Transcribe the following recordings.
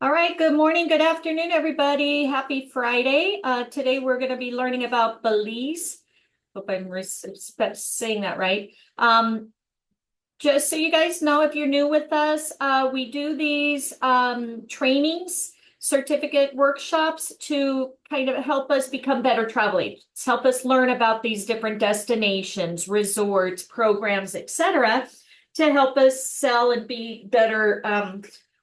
All right, good morning, good afternoon, everybody. Happy Friday. Today we're going to be learning about Belize. Hope I'm saying that right. Just so you guys know, if you're new with us, we do these trainings, certificate workshops to kind of help us become better travel agents, help us learn about these different destinations, resorts, programs, etc., to help us sell and be better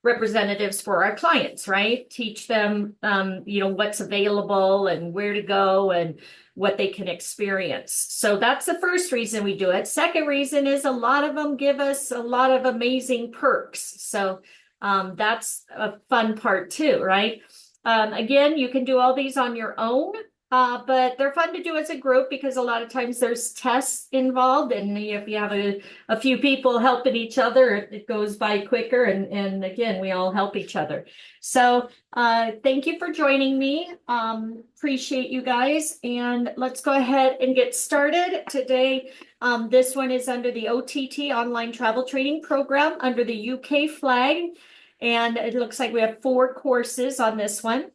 representatives for our clients, right? Teach them, what's available and where to go and what they can experience. So that's the first reason we do it. Second reason is a lot of them give us a lot of amazing perks. So that's a fun part too, right? Again, you can do all these on your own. But they're fun to do as a group because a lot of times there's tests involved, and if you have a few people helping each other, it goes by quicker, and again, we all help each other. So thank you for joining me. Appreciate you guys, and let's go ahead and get started. Today, this one is under the OTT Online Travel Training Program under the UK flag, and it looks like we have 4 courses on this one.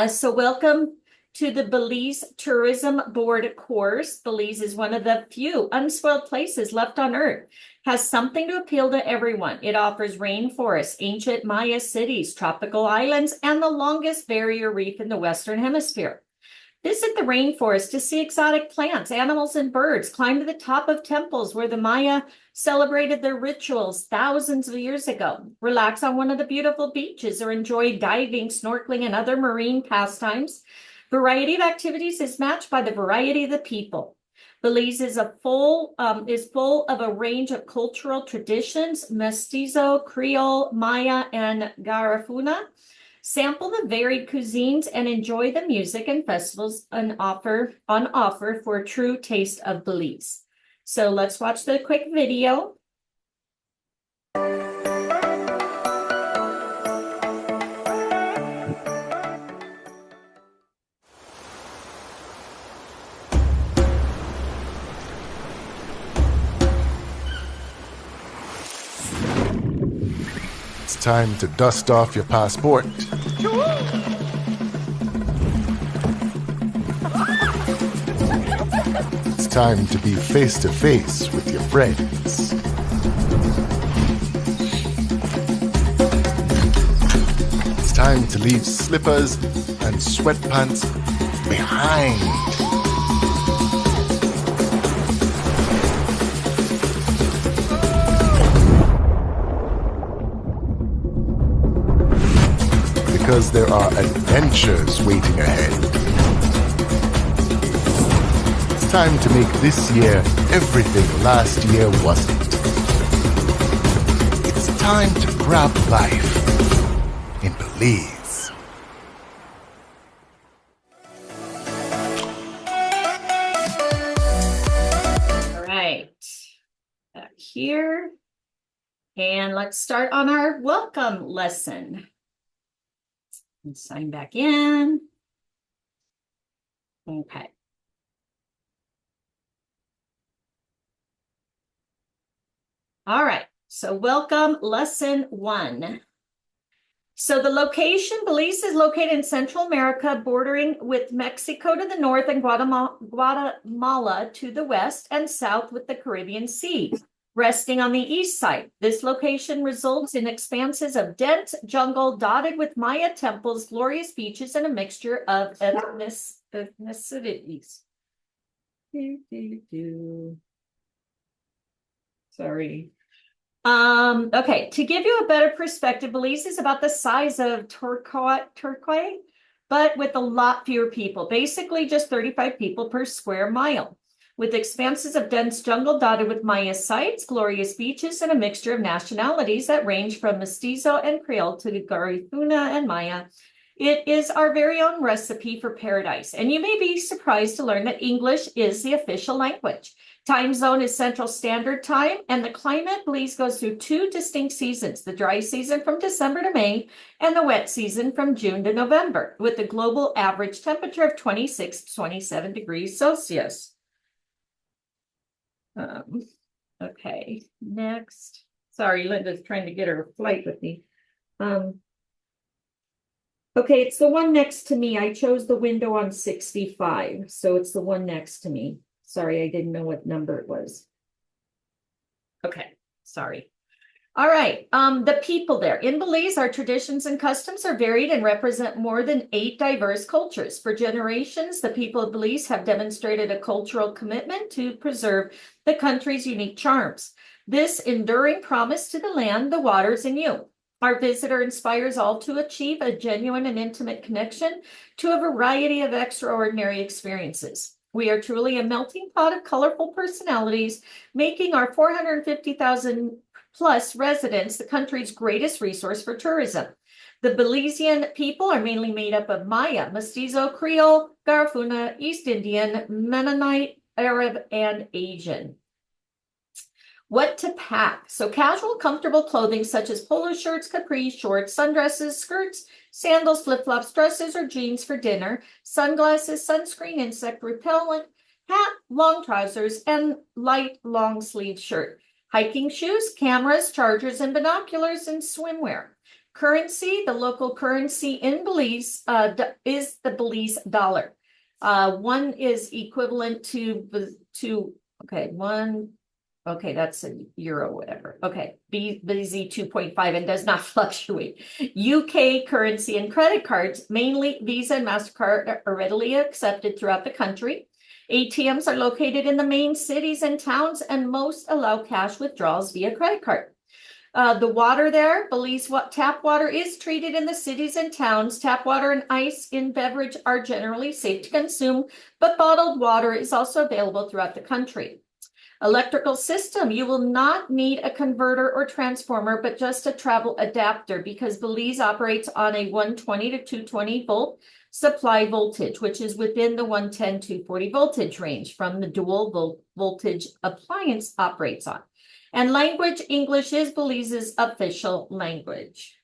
So welcome to the Belize Tourism Board course. Belize is one of the few unspoiled places left on Earth. Has something to appeal to everyone. It offers rainforests, ancient Maya cities, tropical islands, and the longest barrier reef in the Western Hemisphere. Visit the rainforest to see exotic plants, animals, and birds. Climb to the top of temples where the Maya celebrated their rituals thousands of years ago. Relax on one of the beautiful beaches or enjoy diving, snorkeling, and other marine pastimes. Variety of activities is matched by the variety of the people. Belize is full of a range of cultural traditions: mestizo, Creole, Maya, and Garifuna. Sample the varied cuisines and enjoy the music and festivals on offer for a true taste of Belize. So let's watch the quick video. It's time to dust off your passport. It's time to be face to face with your friends. It's time to leave slippers and sweatpants behind. Because there are adventures waiting ahead. It's time to make this year everything last year wasn't. It's time to grab life in Belize. All right, back here. And let's start on our welcome lesson. And sign back in. Okay. All right, so welcome lesson 1. So the location, Belize is located in Central America, bordering with Mexico to the north and Guatemala to the west, and south with the Caribbean Sea. Resting on the east side, this location results in expanses of dense jungle dotted with Maya temples, glorious beaches, and a mixture of ethnicities. Sorry. Okay, to give you a better perspective, Belize is about the size of Turquoise, but with a lot fewer people, basically just 35 people per square mile, with expanses of dense jungle dotted with Maya sites, glorious beaches, and a mixture of nationalities that range from mestizo and Creole to Garifuna and Maya. It is our very own recipe for paradise, and you may be surprised to learn that English is the official language. Time zone is Central Standard Time, and the climate, Belize goes through 2 distinct seasons: the dry season from December to May, and the wet season from June to November, with a global average temperature of 26 to 27 degrees Celsius. Okay, next. Sorry, Linda's trying to get her flight with me. Okay, it's the one next to me. I chose the window on 65, so it's the one next to me. Sorry, I didn't know what number it was. Okay, sorry. All right, the people there. In Belize, our traditions and customs are varied and represent more than 8 diverse cultures. For generations, the people of Belize have demonstrated a cultural commitment to preserve the country's unique charms. This enduring promise to the land, the waters, and you. Our visitor inspires all to achieve a genuine and intimate connection to a variety of extraordinary experiences. We are truly a melting pot of colorful personalities, making our 450,000 plus residents the country's greatest resource for tourism. The Belizean people are mainly made up of Maya, Mestizo, Creole, Garifuna, East Indian, Mennonite, Arab, and Asian. What to pack? So casual, comfortable clothing such as polo shirts, capri shorts, sundresses, skirts, sandals, flip-flops, dresses, or jeans for dinner, sunglasses, sunscreen, insect repellent, hat, long trousers, and light long sleeve shirt. Hiking shoes, cameras, chargers, and binoculars, and swimwear. Currency, the local currency in Belize is the Belize dollar. One is equivalent to okay, that's a euro, whatever. Okay, BZ 2.5 and does not fluctuate. UK currency and credit cards, mainly Visa and MasterCard, are readily accepted throughout the country. ATMs are located in the main cities and towns, and most allow cash withdrawals via credit card. The water there, Belize tap water is treated in the cities and towns. Tap water and ice in beverage are generally safe to consume, but bottled water is also available throughout the country. Electrical system, you will not need a converter or transformer, but just a travel adapter because Belize operates on a 120 to 220 volt supply voltage, which is within the 110 240 voltage range from the dual voltage appliance operates on. And language, English is Belize's official language.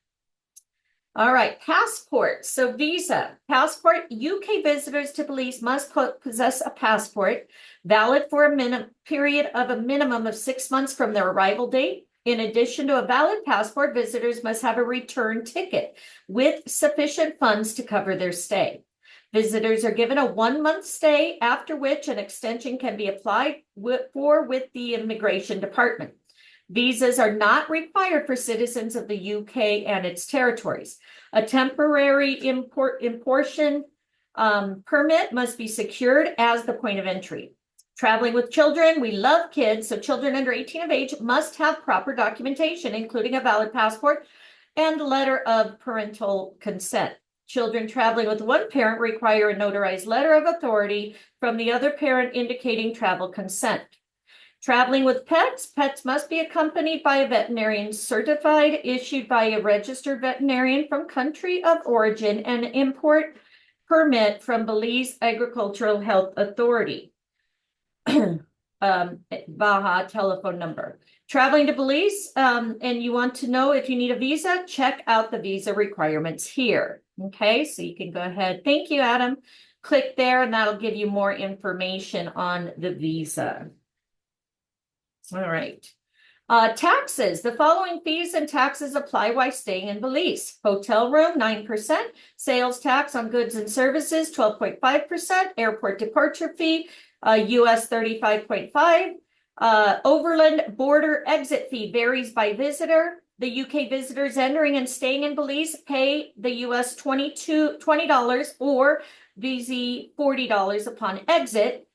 All right, passport. So visa, passport. UK visitors to Belize must possess a passport valid for a period of a minimum of 6 months from their arrival date. In addition to a valid passport, visitors must have a return ticket with sufficient funds to cover their stay. Visitors are given a 1-month stay, after which an extension can be applied with the immigration department. Visas are not required for citizens of the UK and its territories. A temporary importation permit must be secured as the point of entry. Traveling with children, we love kids, so children under 18 of age must have proper documentation, including a valid passport and letter of parental consent. Children traveling with one parent require a notarized letter of authority from the other parent indicating travel consent. Traveling with pets, pets must be accompanied by a veterinarian certified, issued by a registered veterinarian from country of origin, and import permit from Belize Agricultural Health Authority. Baja telephone number. Traveling to Belize, and you want to know if you need a visa, check out the visa requirements here. Okay, so you can go ahead. Thank you, Adam. Click there, and that'll give you more information on the visa. All right. Taxes. The following fees and taxes apply while staying in Belize. Hotel room, 9%. Sales tax on goods and services, 12.5%. Airport departure fee, US 35.5. Overland border exit fee varies by visitor. The UK visitors entering and staying in Belize pay the US $20 or VZ $40 upon exit.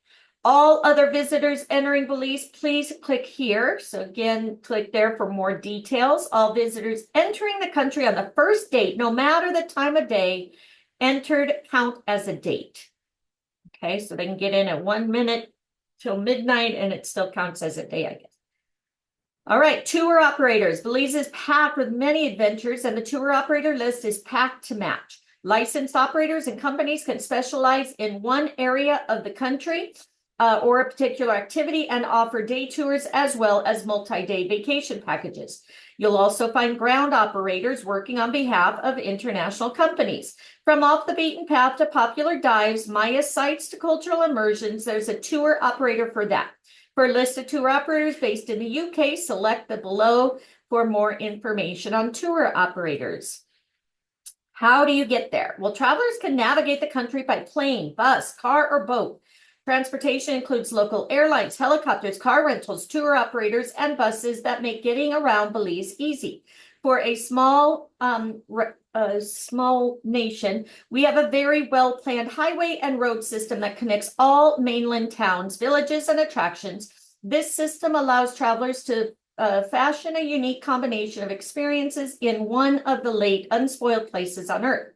All other visitors entering Belize, please click here. So again, click there for more details. All visitors entering the country on the first date, no matter the time of day, entered count as a date. Okay, so they can get in at 1 minute till midnight and it still counts as a day, I guess. All right, tour operators. Belize is packed with many adventures and the tour operator list is packed to match. Licensed operators and companies can specialize in one area of the country or a particular activity and offer day tours as well as multi-day vacation packages. You'll also find ground operators working on behalf of international companies. From off the beaten path to popular dives, Maya sites to cultural immersions, there's a tour operator for that. For a list of tour operators based in the UK, select the below for more information on tour operators. How do you get there? Well, travelers can navigate the country by plane, bus, car, or boat. Transportation includes local airlines, helicopters, car rentals, tour operators, and buses that make getting around Belize easy. For a small nation, we have a very well-planned highway and road system that connects all mainland towns, villages, and attractions. This system allows travelers to fashion a unique combination of experiences in one of the late unspoiled places on Earth.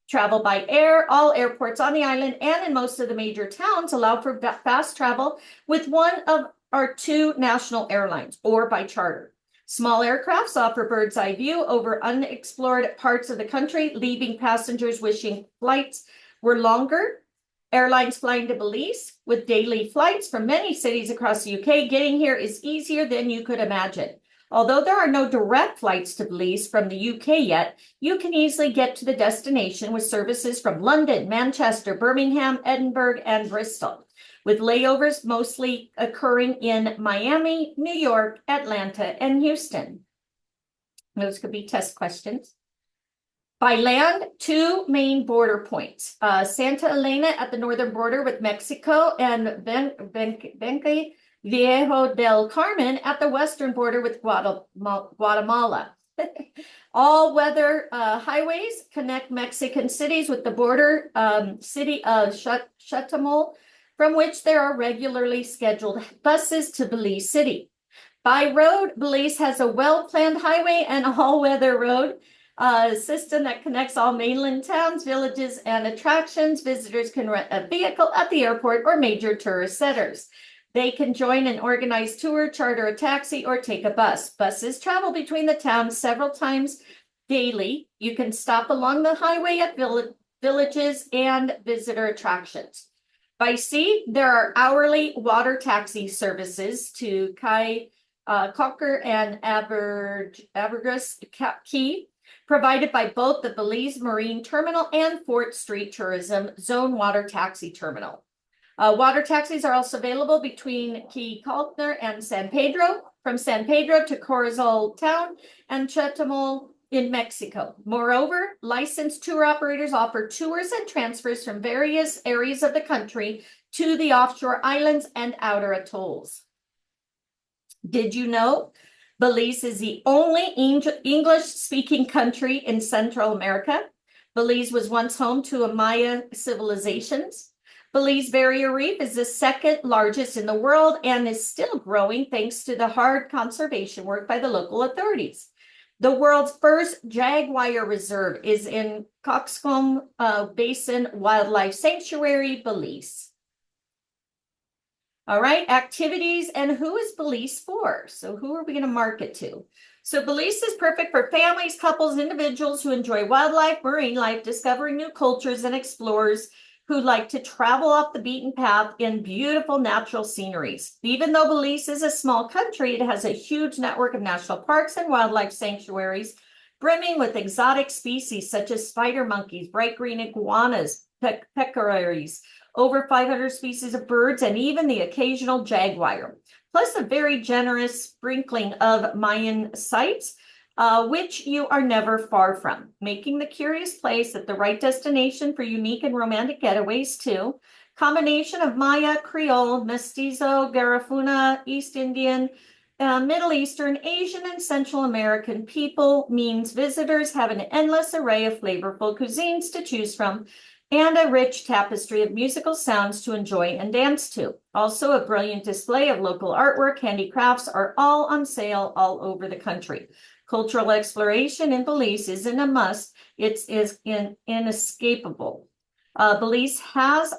Travel by air, all airports on the island and in most of the major towns allow for fast travel with one of our two national airlines or by charter. Small aircrafts offer bird's eye view over unexplored parts of the country, leaving passengers wishing flights were longer. Airlines flying to Belize with daily flights from many cities across the UK. Getting here is easier than you could imagine. Although there are no direct flights to Belize from the UK yet, you can easily get to the destination with services from London, Manchester, Birmingham, Edinburgh, and Bristol, with layovers mostly occurring in Miami, New York, Atlanta, and Houston. Those could be test questions. By land, two main border points. Santa Elena at the northern border with Mexico and Benque Viejo del Carmen at the western border with Guatemala. All-weather highways connect Mexican cities with the border city of Chetumal, from which there are regularly scheduled buses to Belize City. By road, Belize has a well-planned highway and all-weather road system that connects all mainland towns, villages, and attractions. Visitors can rent a vehicle at the airport or major tourist centers. They can join an organized tour, charter a taxi, or take a bus. Buses travel between the towns several times daily. You can stop along the highway at villages and visitor attractions. By sea, there are hourly water taxi services to Cocker and Abergris Key, provided by both the Belize Marine Terminal and Fort Street Tourism Zone Water Taxi Terminal. Water taxis are also available between Key Kalkner and San Pedro, from San Pedro to Corozal Town and Chetumal in Mexico. Moreover, licensed tour operators offer tours and transfers from various areas of the country to the offshore islands and outer atolls. Did you know Belize is the only English-speaking country in Central America? Belize was once home to a Maya civilizations. Belize Barrier Reef is the second largest in the world and is still growing thanks to the hard conservation work by the local authorities. The world's first jaguar reserve is in Coxcomb Basin Wildlife Sanctuary, Belize. All right, activities and who is Belize for? So who are we going to market to? So Belize is perfect for families, couples, individuals who enjoy wildlife, marine life, discovering new cultures, and explorers who like to travel off the beaten path in beautiful natural sceneries. Even though Belize is a small country, it has a huge network of national parks and wildlife sanctuaries, brimming with exotic species such as spider monkeys, bright green iguanas, peccaries, over 500 species of birds, and even the occasional jaguar, plus a very generous sprinkling of Mayan sites, which you are never far from, making the curious place at the right destination for unique and romantic getaways too. Combination of Maya, Creole, Mestizo, Garifuna, East Indian, Middle Eastern, Asian, and Central American people means visitors have an endless array of flavorful cuisines to choose from and a rich tapestry of musical sounds to enjoy and dance to. Also, a brilliant display of local artwork, handicrafts are all on sale all over the country. Cultural exploration in Belize isn't a must, it is inescapable. Belize has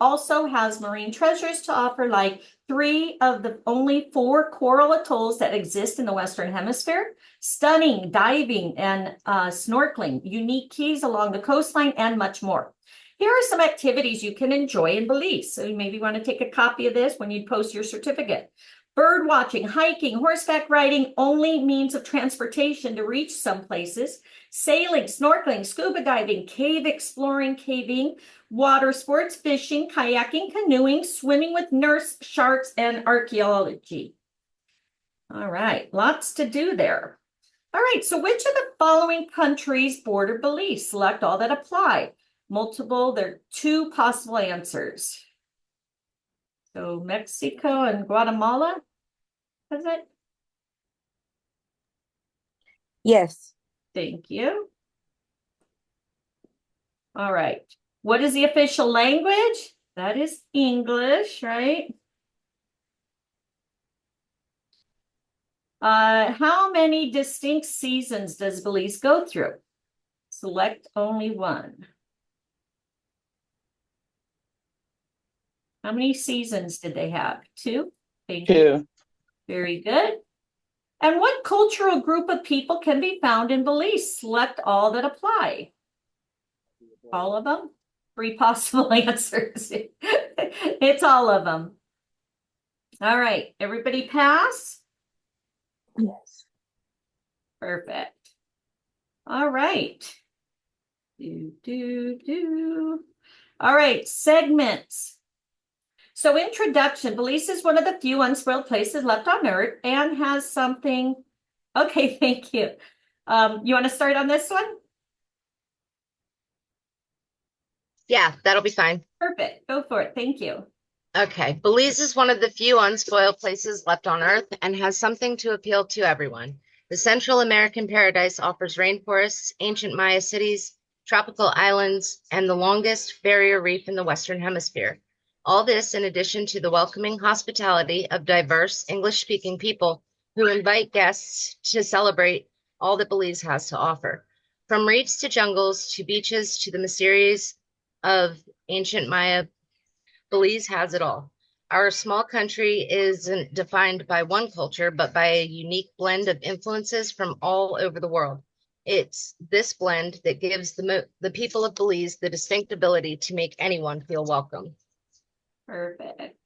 also has marine treasures to offer, like 3 of the only 4 coral atolls that exist in the Western Hemisphere, stunning diving and snorkeling, unique keys along the coastline, and much more. Here are some activities you can enjoy in Belize. So you maybe want to take a copy of this when you post your certificate. Bird watching, hiking, horseback riding, only means of transportation to reach some places. Sailing, snorkeling, scuba diving, cave exploring, caving, water sports, fishing, kayaking, canoeing, swimming with nurse sharks, and archaeology. All right, lots to do there. All right, so which of the following countries border Belize? Select all that apply. Multiple, there are two possible answers. So Mexico and Guatemala, is it? Yes. Thank you. All right. What is the official language? That is English, right? How many distinct seasons does Belize go through? Select only one. How many seasons did they have? Two? Thank you. Two. Very good. And what cultural group of people can be found in Belize? Select all that apply. All of them? Three possible answers. It's all of them. All right, everybody pass? Yes. Perfect. All right. All right, segments. So introduction, Belize is one of the few unspoiled places left on Earth and has something. Okay, thank you. You want to start on this one? Yeah, that'll be fine. Perfect. Go for it. Thank you. Okay, Belize is one of the few unspoiled places left on Earth and has something to appeal to everyone. The Central American paradise offers rainforests, ancient Maya cities, tropical islands, and the longest barrier reef in the Western Hemisphere. All this in addition to the welcoming hospitality of diverse English-speaking people who invite guests to celebrate all that Belize has to offer. From reefs to jungles to beaches to the mysteries of ancient Maya, Belize has it all. Our small country isn't defined by one culture, but by a unique blend of influences from all over the world. It's this blend that gives the people of Belize the distinct ability to make anyone feel welcome. Perfect.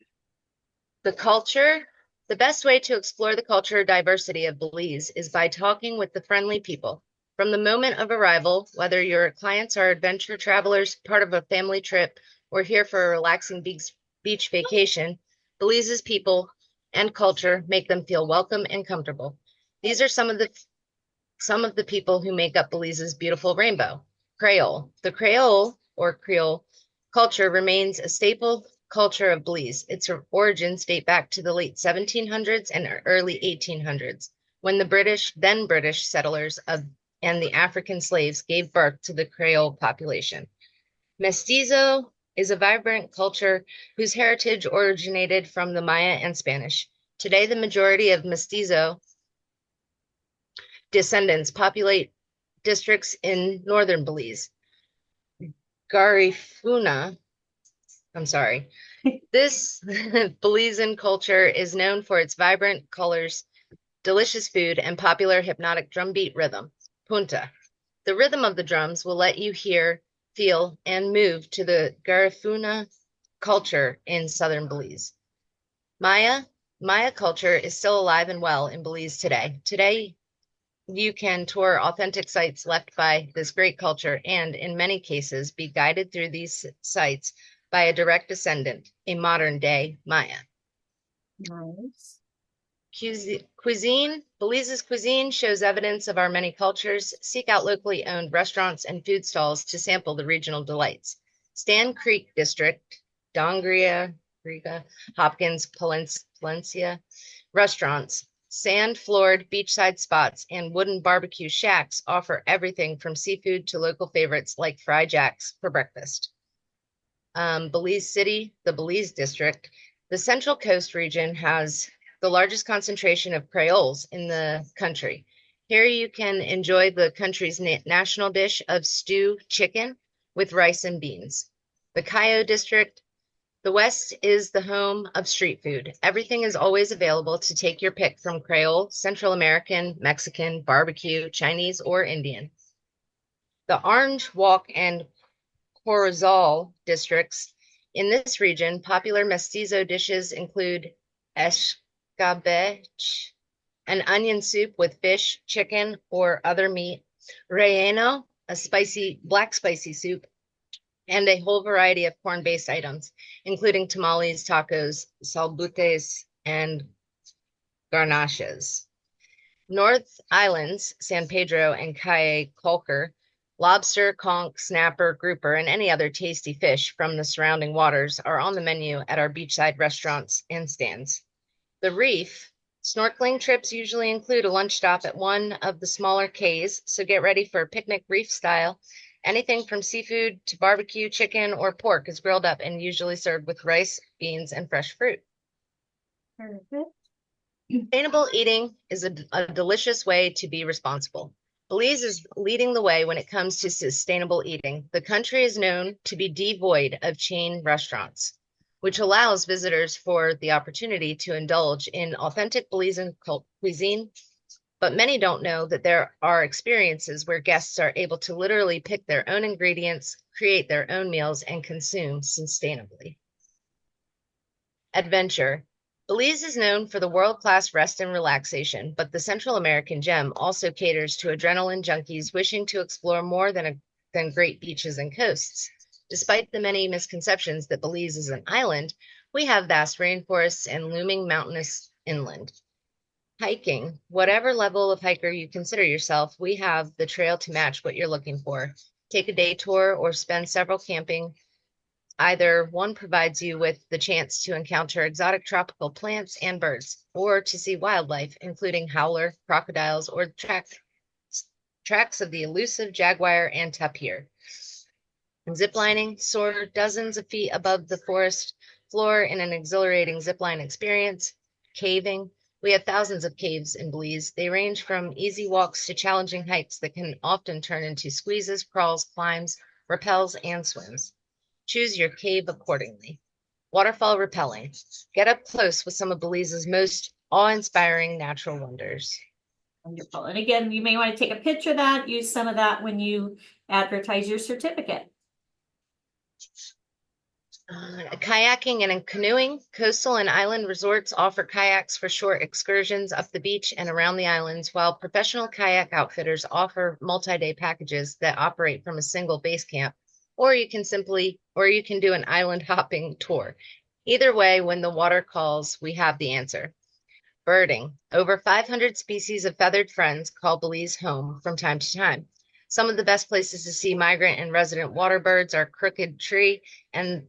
The culture, the best way to explore the culture diversity of Belize is by talking with the friendly people. From the moment of arrival, whether your clients are adventure travelers, part of a family trip, or here for a relaxing beach vacation, Belize's people and culture make them feel welcome and comfortable. These are some of the people who make up Belize's beautiful rainbow. Creole. The Creole or Creole culture remains a staple culture of Belize. Its origins date back to the late 1700s and early 1800s, when the then British settlers and the African slaves gave birth to the Creole population. Mestizo is a vibrant culture whose heritage originated from the Maya and Spanish. Today, the majority of Mestizo descendants populate districts in northern Belize. Garifuna, I'm sorry. This Belizean culture is known for its vibrant colors, delicious food, and popular hypnotic drumbeat rhythm, punta. The rhythm of the drums will let you hear, feel, and move to the Garifuna culture in southern Belize. Maya culture is still alive and well in Belize today. Today, you can tour authentic sites left by this great culture and, in many cases, be guided through these sites by a direct descendant, a modern-day Maya. Nice. Cuisine. Belize's cuisine shows evidence of our many cultures. Seek out locally owned restaurants and food stalls to sample the regional delights. Stan Creek District, Dongria, Riga, Hopkins, Palencia restaurants, sand-floored beachside spots, and wooden barbecue shacks offer everything from seafood to local favorites like Fry Jacks for breakfast. Belize City, the Belize District. The Central Coast region has the largest concentration of Creoles in the country. Here you can enjoy the country's national dish of stew chicken with rice and beans. The Cayo District. The West is the home of street food. Everything is always available to take your pick from Creole, Central American, Mexican, barbecue, Chinese, or Indian. The Orange Walk and Corozal districts. In this region, popular mestizo dishes include escabeche, an onion soup with fish, chicken, or other meat, relleno, a black spicy soup, and a whole variety of corn-based items, including tamales, tacos, salbutes, and garnaches. North Islands, San Pedro and Caye Caulker, lobster, conch, snapper, grouper, and any other tasty fish from the surrounding waters are on the menu at our beachside restaurants and stands. The Reef, snorkeling trips usually include a lunch stop at one of the smaller cays, so get ready for a picnic reef style. Anything from seafood to barbecue, chicken, or pork is grilled up and usually served with rice, beans, and fresh fruit. Perfect. Sustainable eating is a delicious way to be responsible. Belize is leading the way when it comes to sustainable eating. The country is known to be devoid of chain restaurants, which allows visitors for the opportunity to indulge in authentic Belizean cuisine. But many don't know that there are experiences where guests are able to literally pick their own ingredients, create their own meals, and consume sustainably. Adventure. Belize is known for the world-class rest and relaxation, but the Central American gem also caters to adrenaline junkies wishing to explore more than great beaches and coasts. Despite the many misconceptions that Belize is an island, we have vast rainforests and looming mountainous inland. Hiking. Whatever level of hiker you consider yourself, we have the trail to match what you're looking for. Take a day tour or spend several camping. Either one provides you with the chance to encounter exotic tropical plants and birds, or to see wildlife, including howler, crocodiles, or tracks of the elusive jaguar and tapir. Ziplining, soar dozens of feet above the forest floor in an exhilarating zipline experience. Caving. We have thousands of caves in Belize. They range from easy walks to challenging hikes that can often turn into squeezes, crawls, climbs, rappels, and swims. Choose your cave accordingly. Waterfall rappelling. Get up close with some of Belize's most awe-inspiring natural wonders. Wonderful. And again, you may want to take a picture of that, use some of that when you advertise your certificate. Kayaking and canoeing. Coastal and island resorts offer kayaks for short excursions up the beach and around the islands, while professional kayak outfitters offer multi-day packages that operate from a single base camp, or you can do an island hopping tour. Either way, when the water calls, we have the answer. Birding. Over 500 species of feathered friends call Belize home from time to time. Some of the best places to see migrant and resident water birds are Crooked Tree and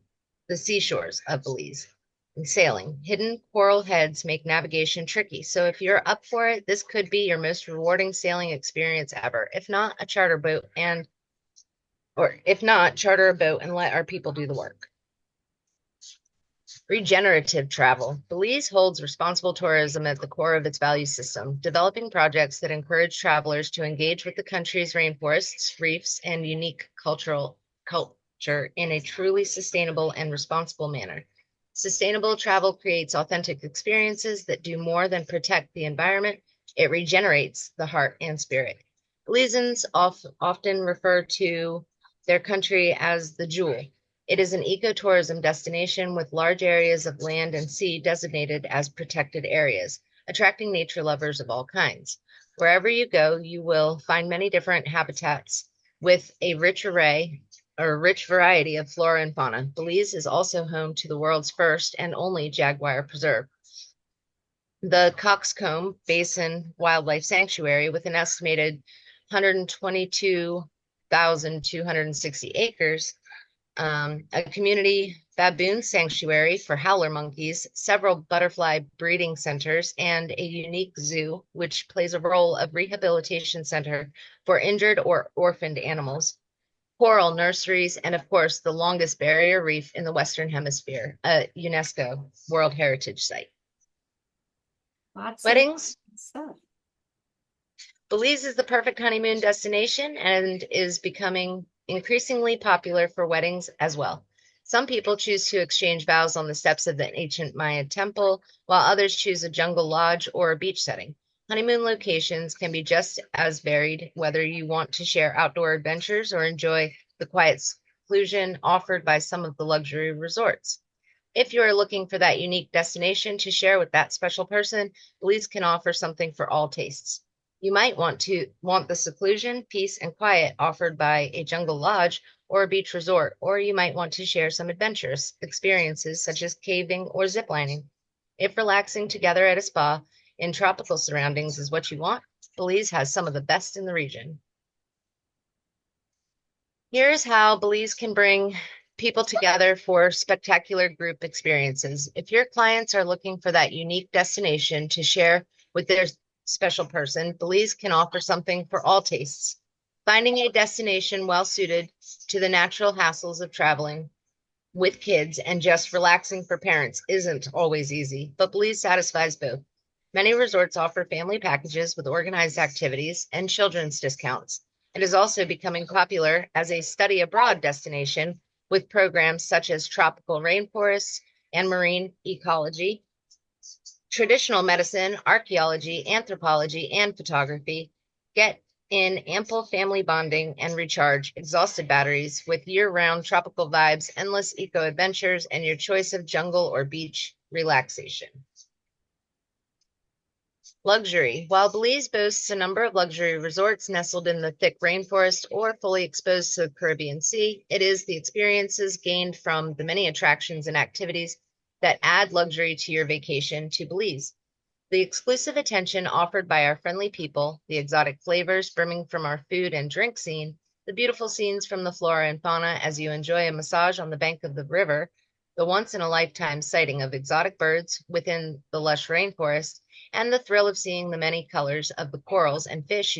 the seashores of Belize. And sailing. Hidden coral heads make navigation tricky, so if you're up for it, this could be your most rewarding sailing experience ever. If not, charter a boat and let our people do the work. Regenerative travel. Belize holds responsible tourism at the core of its value system, developing projects that encourage travelers to engage with the country's rainforests, reefs, and unique culture in a truly sustainable and responsible manner. Sustainable travel creates authentic experiences that do more than protect the environment. It regenerates the heart and spirit. Belizeans often refer to their country as the jewel. It is an ecotourism destination with large areas of land and sea designated as protected areas, attracting nature lovers of all kinds. Wherever you go, you will find many different habitats with a rich variety of flora and fauna. Belize is also home to the world's first and only jaguar preserve, the Coxcomb Basin Wildlife Sanctuary, with an estimated 122,260 acres, a community baboon sanctuary for howler monkeys, several butterfly breeding centers, and a unique zoo, which plays a role of rehabilitation center for injured or orphaned animals, coral nurseries, and of course, the longest barrier reef in the Western Hemisphere, a UNESCO World Heritage Site. Lots Weddings. of stuff. Belize is the perfect honeymoon destination and is becoming increasingly popular for weddings as well. Some people choose to exchange vows on the steps of the ancient Maya temple, while others choose a jungle lodge or a beach setting. Honeymoon locations can be just as varied, whether you want to share outdoor adventures or enjoy the quiet seclusion offered by some of the luxury resorts. If you are looking for that unique destination to share with that special person, Belize can offer something for all tastes. You might want the seclusion, peace, and quiet offered by a jungle lodge or a beach resort, or you might want to share some adventurous experiences such as caving or ziplining. If relaxing together at a spa in tropical surroundings is what you want, Belize has some of the best in the region. Here's how Belize can bring people together for spectacular group experiences. If your clients are looking for that unique destination to share with their special person, Belize can offer something for all tastes. Finding a destination well suited to the natural hassles of traveling with kids and just relaxing for parents isn't always easy, but Belize satisfies both. Many resorts offer family packages with organized activities and children's discounts. It is also becoming popular as a study abroad destination with programs such as tropical rainforests and marine ecology, traditional medicine, archaeology, anthropology, and photography. Get in ample family bonding and recharge exhausted batteries with year-round tropical vibes, endless eco adventures, and your choice of jungle or beach relaxation. Luxury. While Belize boasts a number of luxury resorts nestled in the thick rainforest or fully exposed to the Caribbean Sea, it is the experiences gained from the many attractions and activities that add luxury to your vacation to Belize. The exclusive attention offered by our friendly people, the exotic flavors brimming from our food and drink scene, the beautiful scenes from the flora and fauna as you enjoy a massage on the bank of the river, the once-in-a-lifetime sighting of exotic birds within the lush rainforest, and the thrill of seeing the many colors of the corals and fish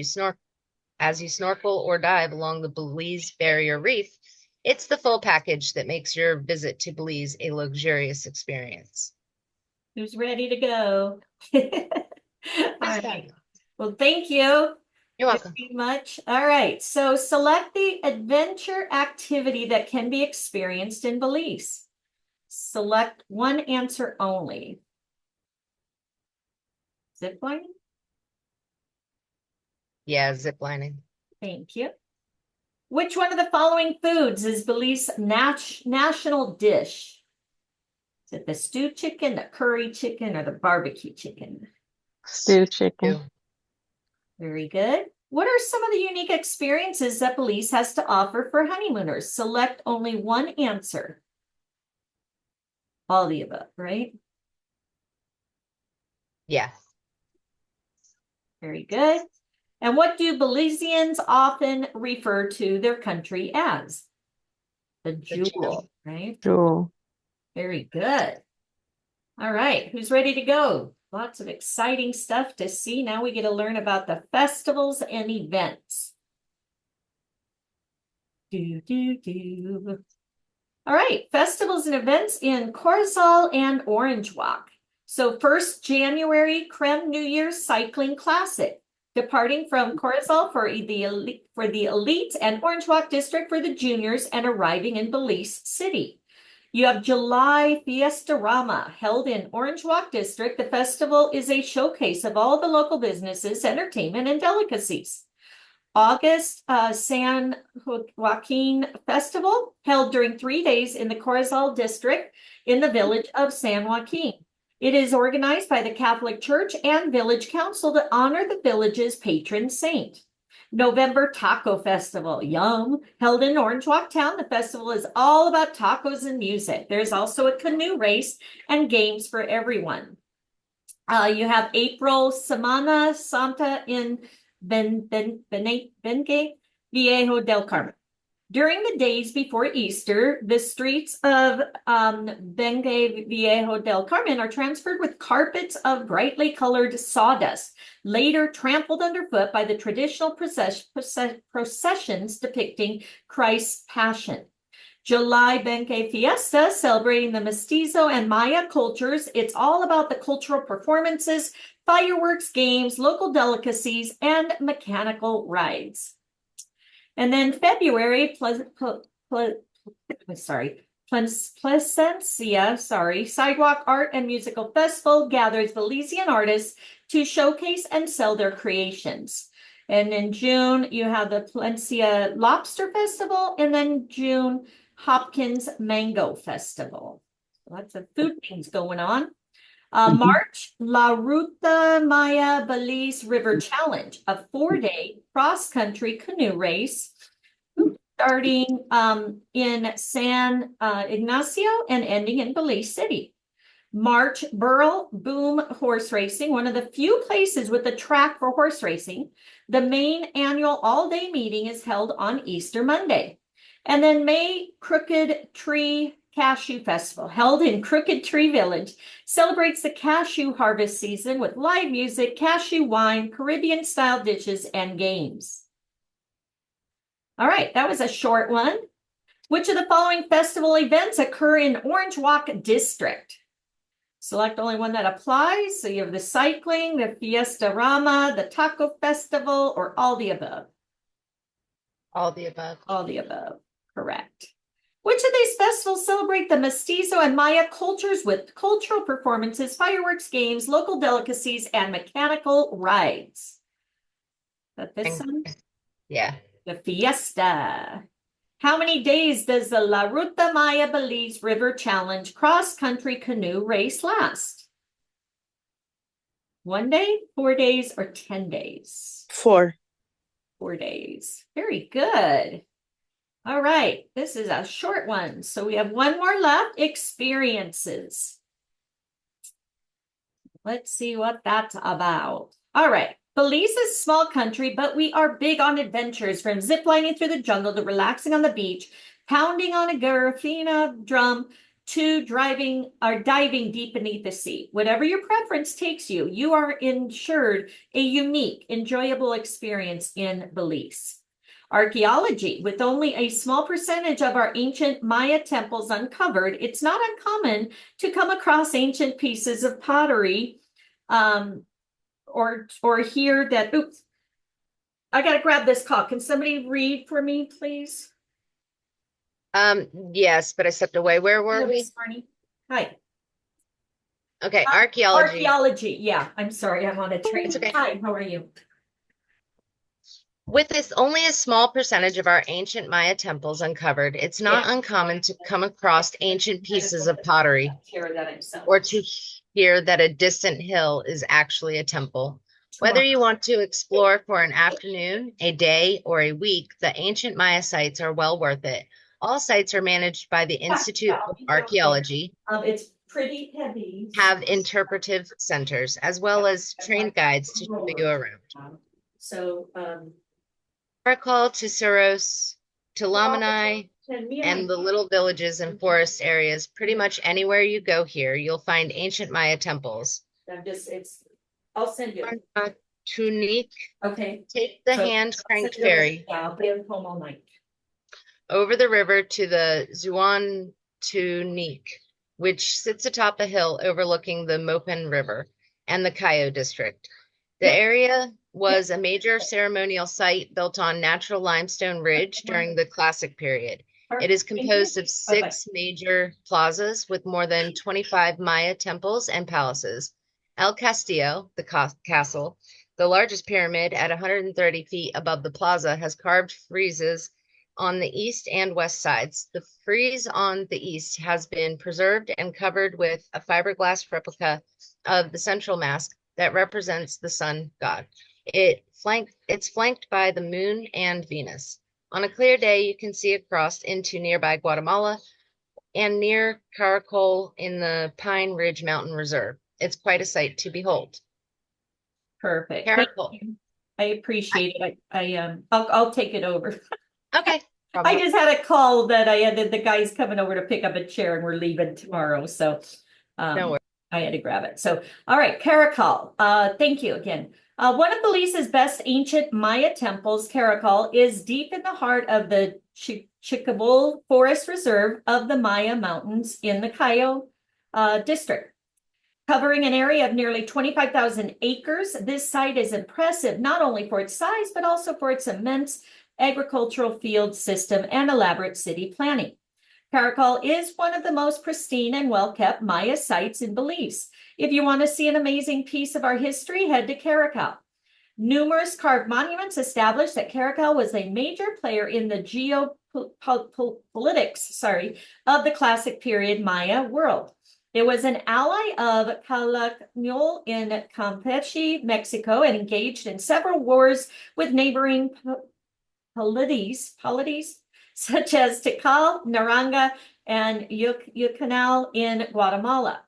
as you snorkel or dive along the Belize Barrier Reef. It's the full package that makes your visit to Belize a luxurious experience. Who's ready to go? All right. Well, thank you. You're welcome. Very much. All right. So select the adventure activity that can be experienced in Belize. Select one answer only. Zip lining? Yeah, zip lining. Thank you. Which one of the following foods is Belize national dish? Is it the stewed chicken, the curry chicken, or the barbecue chicken? Stewed chicken. Ew. Very good. What are some of the unique experiences that Belize has to offer for honeymooners? Select only one answer. All the above, right? Yeah. Very good. And what do Belizeans often refer to their country as? The jewel, right? Jewel. Very good. All right, who's ready to go? Lots of exciting stuff to see. Now we get to learn about the festivals and events. All right, festivals and events in Corozal and Orange Walk. So first, January Creme New Year's Cycling Classic, departing from Corozal for the elite and Orange Walk District for the juniors and arriving in Belize City. You have July Fiestarama held in Orange Walk District. The festival is a showcase of all the local businesses, entertainment, and delicacies. August San Joaquin Festival held during 3 days in the Corozal District in the village of San Joaquin. It is organized by the Catholic Church and Village Council to honor the village's patron saint. November Taco Festival, yum, held in Orange Walk Town. The festival is all about tacos and music. There's also a canoe race and games for everyone. You have April Semana Santa in Bengue Viejo del Carmen. During the days before Easter, the streets of Bengue Viejo del Carmen are transferred with carpets of brightly colored sawdust, later trampled underfoot by the traditional processions depicting Christ's Passion. July Bengue Fiesta, celebrating the Mestizo and Maya cultures. It's all about the cultural performances, fireworks, games, local delicacies, and mechanical rides. And then February, Placencia, Sidewalk Art and Musical Festival gathers Belizean artists to showcase and sell their creations. And in June, you have the Placencia Lobster Festival, and then June, Hopkins Mango Festival. Lots of food things going on. March, La Ruta Maya Belize River Challenge, a 4-day cross-country canoe race starting in San Ignacio and ending in Belize City. March Burl Boom Horse Racing, one of the few places with a track for horse racing. The main annual all-day meeting is held on Easter Monday. And then May Crooked Tree Cashew Festival, held in Crooked Tree Village, celebrates the cashew harvest season with live music, cashew wine, Caribbean-style dishes, and games. All right, that was a short one. Which of the following festival events occur in Orange Walk District? Select only one that applies. So you have the cycling, the Fiesta Rama, the Taco Festival, or all the above. All the above. All the above, correct. Which of these festivals celebrate the Mestizo and Maya cultures with cultural performances, fireworks, games, local delicacies, and mechanical rides? But this one? Yeah. The Fiesta. How many days does the La Ruta Maya Belize River Challenge cross-country canoe race last? 1 day, 4 days, or 10 days? 4. 4 days. Very good. All right, this is a short one. So we have one more left, experiences. Let's see what that's about. All right. Belize is a small country, but we are big on adventures, from ziplining through the jungle to relaxing on the beach, pounding on a garifuna drum, to driving or diving deep beneath the sea. Whatever your preference takes you, you are ensured a unique, enjoyable experience in Belize. Archaeology. With only a small percentage of our ancient Maya temples uncovered, it's not uncommon to come across ancient pieces of pottery, or hear that, oops, I gotta grab this call. Can somebody read for me, please? Yes, but I stepped away. Where were we? Hi. Okay, archaeology. Archaeology, yeah. I'm sorry, I'm on a train. It's okay. Hi, how are you? With this only a small percentage of our ancient Maya temples uncovered, it's not uncommon to come across ancient pieces of pottery or to hear that a distant hill is actually a temple. Whether you want to explore for an afternoon, a day, or a week, the ancient Maya sites are well worth it. All sites are managed by the Institute of Archaeology, It's pretty heavy. have interpretive centers, as well as trained guides to show you around. So, Karakol to Suros to Lamanai and the little villages and forest areas, pretty much anywhere you go here, you'll find ancient Maya temples. I'll send you. Tunik, Okay. take the hand-cranked ferry I'll be home all night. over the river to the Zuan Tunik, which sits atop a hill overlooking the Mopen River and the Cayo district. The area was a major ceremonial site built on natural limestone ridge during the Classic period. It is composed of 6 major plazas with more than 25 Maya temples and palaces. El Castillo, the castle, the largest pyramid at 130 feet above the plaza, has carved friezes on the east and west sides. The frieze on the east has been preserved and covered with a fiberglass replica of the central mask that represents the sun god. It's flanked by the moon and Venus. On a clear day, you can see across into nearby Guatemala and near Caracol in the Pine Ridge Mountain Reserve. It's quite a sight to behold. Perfect. Caracol. I appreciate it. I'll take it over. Okay. I just had a call that the guy's coming over to pick up a chair and we're leaving tomorrow. So No worries. I had to grab it. So, all right, Caracol. Thank you again. One of Belize's best ancient Maya temples, Caracol, is deep in the heart of the Chicabul Forest Reserve of the Maya Mountains in the Cayo district. Covering an area of nearly 25,000 acres, this site is impressive not only for its size, but also for its immense agricultural field system and elaborate city planning. Caracol is one of the most pristine and well-kept Maya sites in Belize. If you want to see an amazing piece of our history, head to Caracol. Numerous carved monuments establish that Caracol was a major player in the geopolitics, of the Classic period Maya world. It was an ally of Calakmul in Campeche, Mexico, and engaged in several wars with neighboring polities, such as Tikal, Naranga, and Yucanal in Guatemala.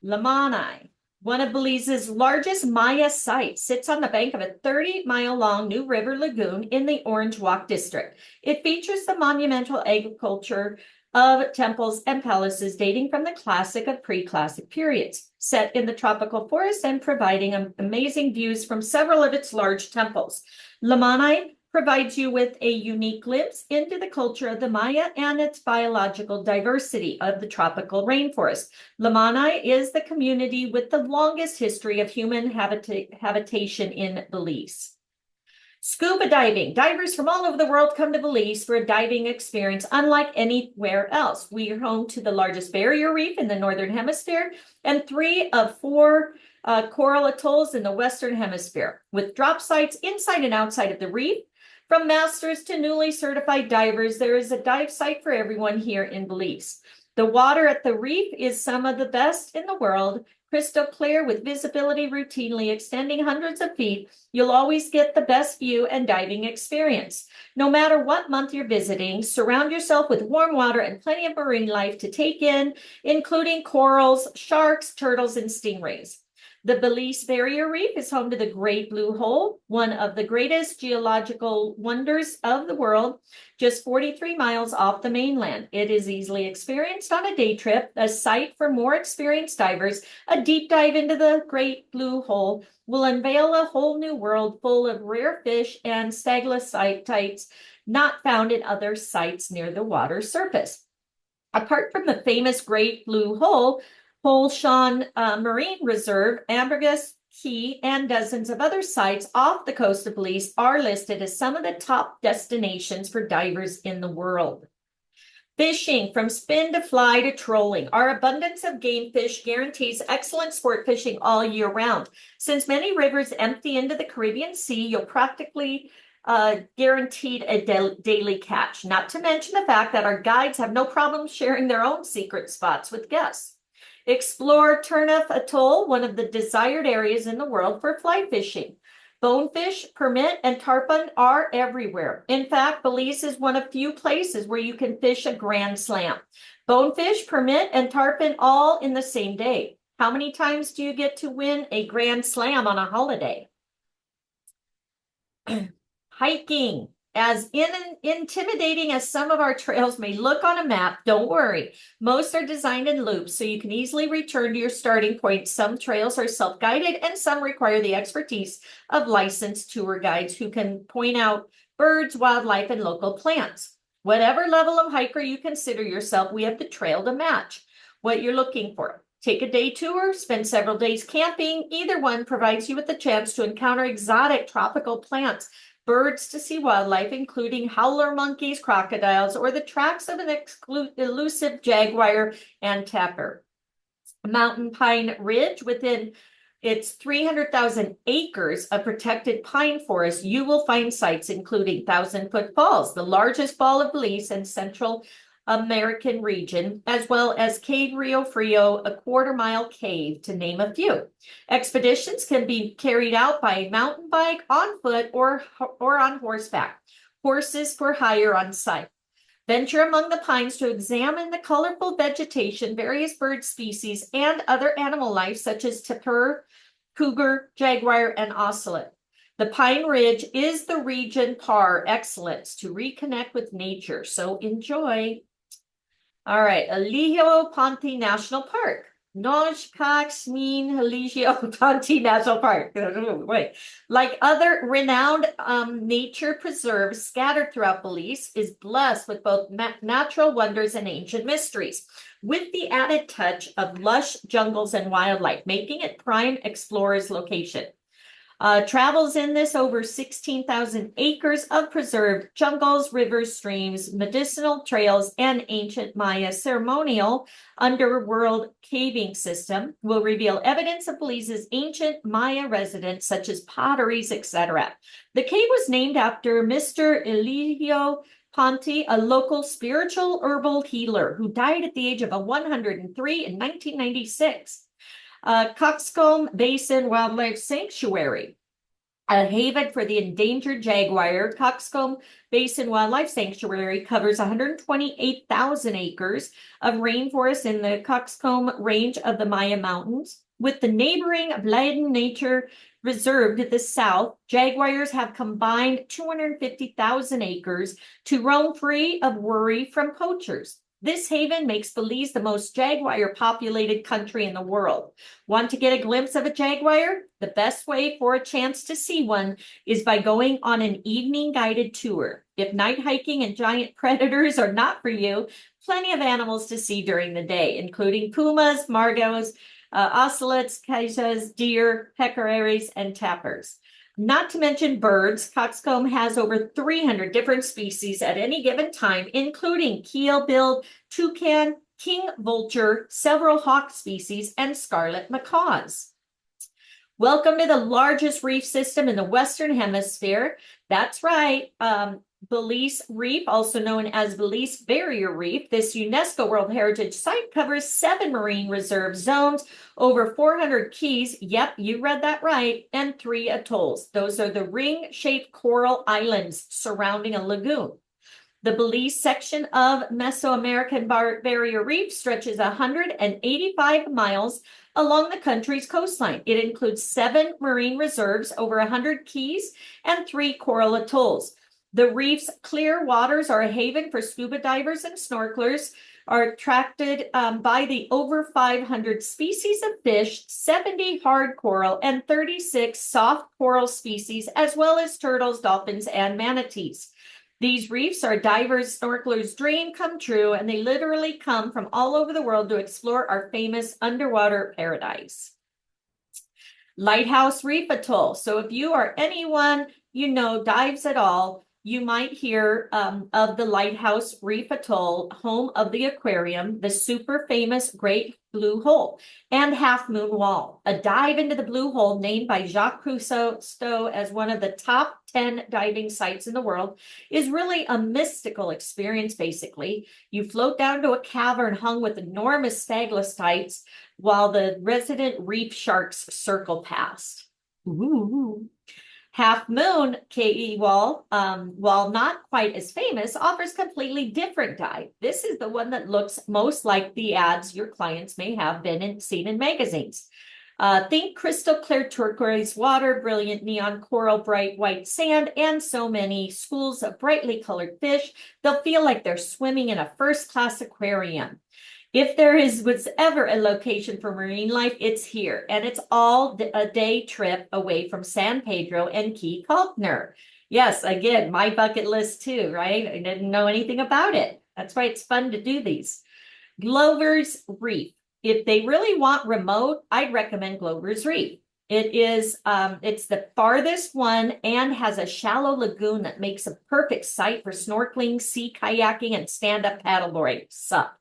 Lamanai, one of Belize's largest Maya sites, sits on the bank of a 30-mile-long New River Lagoon in the Orange Walk district. It features the monumental agriculture of temples and palaces dating from the classic of pre-classic periods, set in the tropical forest and providing amazing views from several of its large temples. Lamanai provides you with a unique glimpse into the culture of the Maya and its biological diversity of the tropical rainforest. Lamanai is the community with the longest history of human habitation in Belize. Scuba diving. Divers from all over the world come to Belize for a diving experience unlike anywhere else. We are home to the largest barrier reef in the Northern Hemisphere and 3 of 4 coral atolls in the Western Hemisphere, with drop sites inside and outside of the reef. From masters to newly certified divers, there is a dive site for everyone here in Belize. The water at the reef is some of the best in the world, crystal clear with visibility routinely extending hundreds of feet. You'll always get the best view and diving experience. No matter what month you're visiting, surround yourself with warm water and plenty of marine life to take in, including corals, sharks, turtles, and stingrays. The Belize Barrier Reef is home to the Great Blue Hole, one of the greatest geological wonders of the world, just 43 miles off the mainland. It is easily experienced on a day trip, a site for more experienced divers. A deep dive into the Great Blue Hole will unveil a whole new world full of rare fish and stalactites not found in other sites near the water surface. Apart from the famous Great Blue Hole, Holshan Marine Reserve, Ambergris Key, and dozens of other sites off the coast of Belize are listed as some of the top destinations for divers in the world. Fishing, from spin to fly to trolling. Our abundance of game fish guarantees excellent sport fishing all year round. Since many rivers empty into the Caribbean Sea, you'll practically guaranteed a daily catch, not to mention the fact that our guides have no problem sharing their own secret spots with guests. Explore Turniff Atoll, one of the desired areas in the world for fly fishing. Bonefish, permit, and tarpon are everywhere. In fact, Belize is one of few places where you can fish a grand slam. Bonefish, permit, and tarpon all in the same day. How many times do you get to win a grand slam on a holiday? Hiking. As intimidating as some of our trails may look on a map, don't worry. Most are designed in loops so you can easily return to your starting point. Some trails are self-guided and some require the expertise of licensed tour guides who can point out birds, wildlife, and local plants. Whatever level of hiker you consider yourself, we have the trail to match what you're looking for. Take a day tour, spend several days camping. Either one provides you with the chance to encounter exotic tropical plants, birds to see wildlife, including howler monkeys, crocodiles, or the tracks of an elusive jaguar and tapir. Mountain Pine Ridge, within its 300,000 acres of protected pine forest, you will find sites including Thousand Foot Falls, the largest fall of Belize and Central American region, as well as Cave Rio Frio, a quarter-mile cave, to name a few. Expeditions can be carried out by mountain bike, on foot, or on horseback. Horses for hire on site. Venture among the pines to examine the colorful vegetation, various bird species, and other animal life such as tapir, cougar, jaguar, and ocelot. The Pine Ridge is the region par excellence to reconnect with nature, so enjoy. All right, Eligio Ponte National Park. Nojkaxmin Eligio Ponte National Park. Wait. Like other renowned nature preserves scattered throughout Belize, is blessed with both natural wonders and ancient mysteries, with the added touch of lush jungles and wildlife, making it prime explorer's location. Travels in this over 16,000 acres of preserved jungles, rivers, streams, medicinal trails, and ancient Maya ceremonial underworld caving system will reveal evidence of Belize's ancient Maya residents, such as potteries, etc. The cave was named after Mr. Eligio Ponte, a local spiritual herbal healer who died at the age of 103 in 1996. Coxcomb Basin Wildlife Sanctuary. A haven for the endangered jaguar, Coxcomb Basin Wildlife Sanctuary covers 128,000 acres of rainforest in the Coxcomb Range of the Maya Mountains. With the neighboring Bladen Nature Reserve to the south, jaguars have combined 250,000 acres to roam free of worry from poachers. This haven makes Belize the most jaguar-populated country in the world. Want to get a glimpse of a jaguar? The best way for a chance to see one is by going on an evening guided tour. If night hiking and giant predators are not for you, plenty of animals to see during the day, including pumas, margos, ocelots, keishas, deer, peccaries, and tapirs. Not to mention birds, Coxcomb has over 300 different species at any given time, including keel-billed toucan, king vulture, several hawk species, and scarlet macaws. Welcome to the largest reef system in the Western Hemisphere. That's right. Belize Reef, also known as Belize Barrier Reef, this UNESCO World Heritage Site covers 7 marine reserve zones, over 400 keys, yep, you read that right, and 3 atolls. Those are the ring-shaped coral islands surrounding a lagoon. The Belize section of Mesoamerican Barrier Reef stretches 185 miles along the country's coastline. It includes 7 marine reserves, over 100 keys, and 3 coral atolls. The reef's clear waters are a haven for scuba divers and snorkelers, are attracted by the over 500 species of fish, 70 hard coral, and 36 soft coral species, as well as turtles, dolphins, and manatees. These reefs are divers, snorkelers' dream come true, and they literally come from all over the world to explore our famous underwater paradise. Lighthouse Reef Atoll. So if you or anyone you know dives at all, you might hear of the Lighthouse Reef Atoll, home of the aquarium, the super famous Great Blue Hole, and Half Moon Wall. A dive into the Blue Hole, named by Jacques Cousteau as one of the top 10 diving sites in the world, is really a mystical experience, basically. You float down to a cavern hung with enormous stalactites while the resident reef sharks circle past. Ooh. Half Moon KE Wall, while not quite as famous, offers completely different dive. This is the one that looks most like the ads your clients may have seen in magazines. Think crystal clear turquoise water, brilliant neon coral, bright white sand, and so many schools of brightly colored fish. They'll feel like they're swimming in a first-class aquarium. If there was ever a location for marine life, it's here, and it's all a day trip away from San Pedro and Key Kalkner. Yes, again, my bucket list too, right? I didn't know anything about it. That's why it's fun to do these. Glover's Reef. If they really want remote, I'd recommend Glover's Reef. It's the farthest one and has a shallow lagoon that makes a perfect site for snorkeling, sea kayaking, and stand-up paddleboarding. Sup.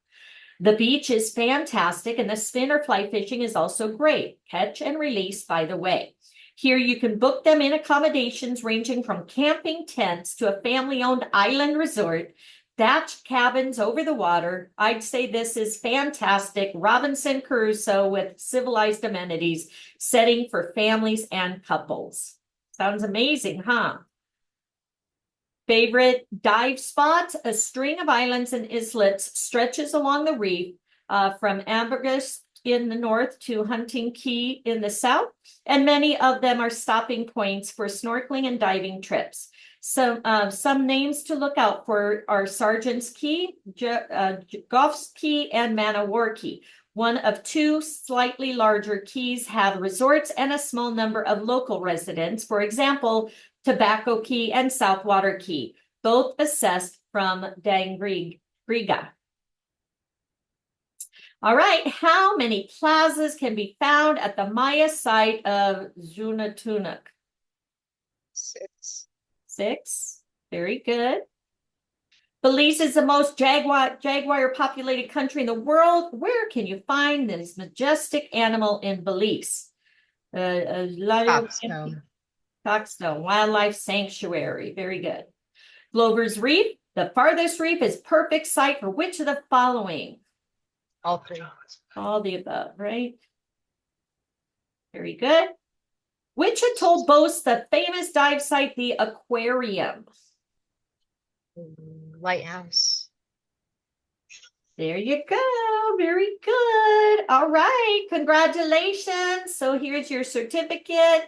The beach is fantastic, and the spin or fly fishing is also great. Catch and release, by the way. Here you can book them in accommodations ranging from camping tents to a family-owned island resort, thatched cabins over the water. I'd say this is fantastic. Robinson Crusoe with civilized amenities, setting for families and couples. Sounds amazing, huh? Favorite dive spots, a string of islands and islets stretches along the reef from Ambergris in the north to Hunting Key in the south, and many of them are stopping points for snorkeling and diving trips. So some names to look out for are Sergeant's Key, Goff's Key, and Manowar Key. One of 2 slightly larger keys have resorts and a small number of local residents. For example, Tobacco Key and Southwater Key, both assessed from Dangriga. All right, how many plazas can be found at the Maya site of Zunatunak? 6. 6, very good. Belize is the most jaguar populated country in the world. Where can you find this majestic animal in Belize? Coxcomb. Coxcomb Wildlife Sanctuary. Very good. Glover's Reef. The farthest reef is perfect site for which of the following? All 3. All the above, right? Very good. Which atoll boasts the famous dive site, the aquarium? Lighthouse. There you go. Very good. All right. Congratulations. So here's your certificate.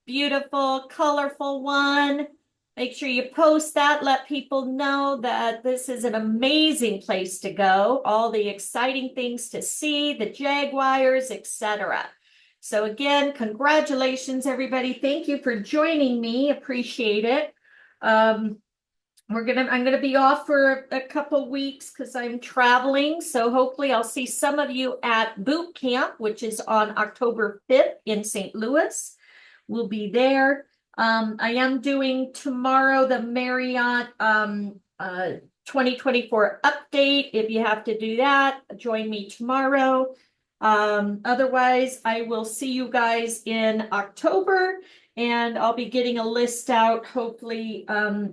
Beautiful, colorful one. Make sure you post that. Let people know that this is an amazing place to go. All the exciting things to see, the jaguars, etc. So again, congratulations, everybody. Thank you for joining me. Appreciate it. I'm gonna be off for a couple weeks because I'm traveling. So hopefully I'll see some of you at boot camp, which is on October 5th in St. Louis. We'll be there. I am doing tomorrow the Marriott 2024 update. If you have to do that, join me tomorrow. Otherwise, I will see you guys in October. And I'll be getting a list out hopefully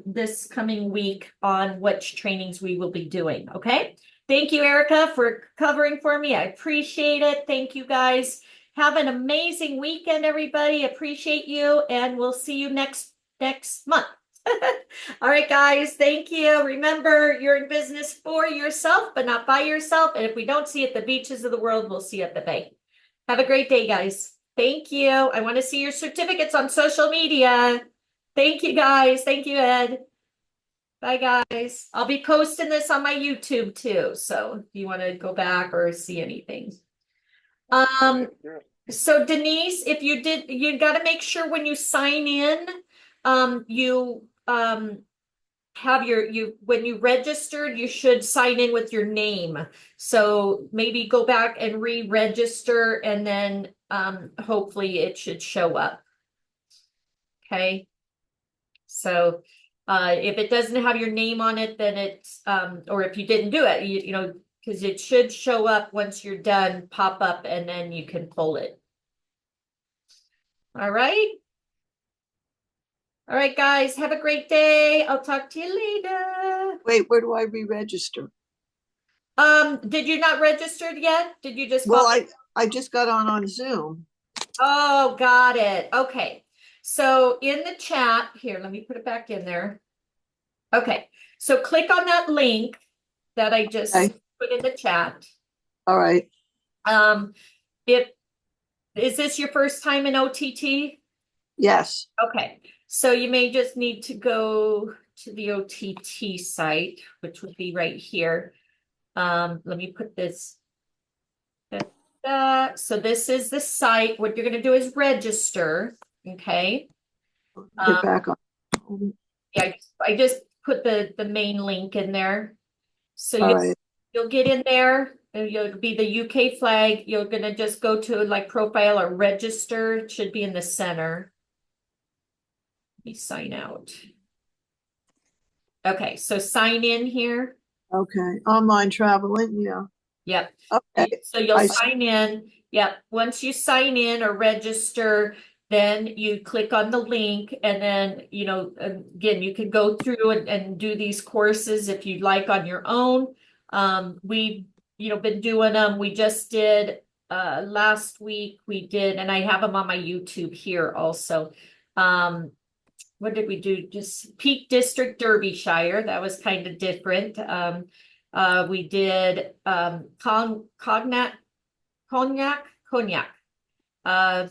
this coming week on which trainings we will be doing. Okay. Thank you, Erica, for covering for me. I appreciate it. Thank you, guys. Have an amazing weekend, everybody. Appreciate you. And we'll see you next month. All right, guys. Thank you. Remember, you're in business for yourself, but not by yourself. And if we don't see you at the beaches of the world, we'll see you at the bay. Have a great day, guys. Thank you. I want to see your certificates on social media. Thank you, guys. Thank you, Ed. Bye, guys. I'll be posting this on my YouTube too. So if you want to go back or see anything. So Denise, if you got to make sure when you sign in, you have when you registered, you should sign in with your name. So maybe go back and re-register and then hopefully it should show up. Okay. So if it doesn't have your name on it, then it's or if you didn't do it, you know, because it should show up once you're done, pop up, and then you can pull it. All right. All right, guys, have a great day. I'll talk to you later. Wait, where do I re-register? Did you not register yet? Did you just Well, call? I just got on Zoom. Oh, got it. Okay. So in the chat here, let me put it back in there. Okay. So click on that link that I just put in the chat. All right. Is this your first time in OTT? Yes. Okay. So you may just need to go to the OTT site, which would be right here. Let me put this. So this is the site. What you're going to do is register. Okay. Get back on. Yeah, I just put the main link in there. So you'll get in there and you'll be the UK flag. You're going to just go to like profile or register. It should be in the center. Let me sign out. Okay, so sign in here. Okay. Online traveling. Yeah. Yep. Okay. So you'll sign in. Yep. Once you sign in or register, then you click on the link and then, you know, again, you can go through and do these courses if you'd like on your own. We've, you know, been doing them. We just did last week we did, and I have them on my YouTube here also. What did we do? Just Peak District Derbyshire. That was kind of different. We did Cognac.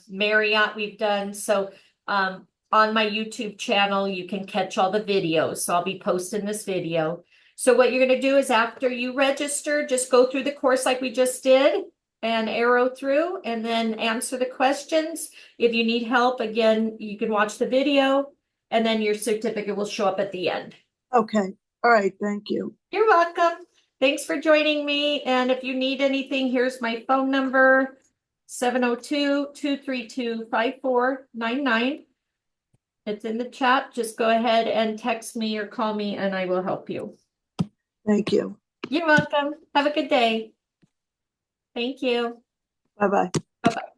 Marriott we've done. So on my YouTube channel, you can catch all the videos. So I'll be posting this video. So what you're going to do is after you register, just go through the course like we just did and arrow through and then answer the questions. If you need help, again, you can watch the video and then your certificate will show up at the end. Okay. All right. Thank you. You're welcome. Thanks for joining me. And if you need anything, here's my phone number, 702-232-5499. It's in the chat. Just go ahead and text me or call me and I will help you. Thank you. You're welcome. Have a good day. Thank you. Bye-bye. Bye-bye.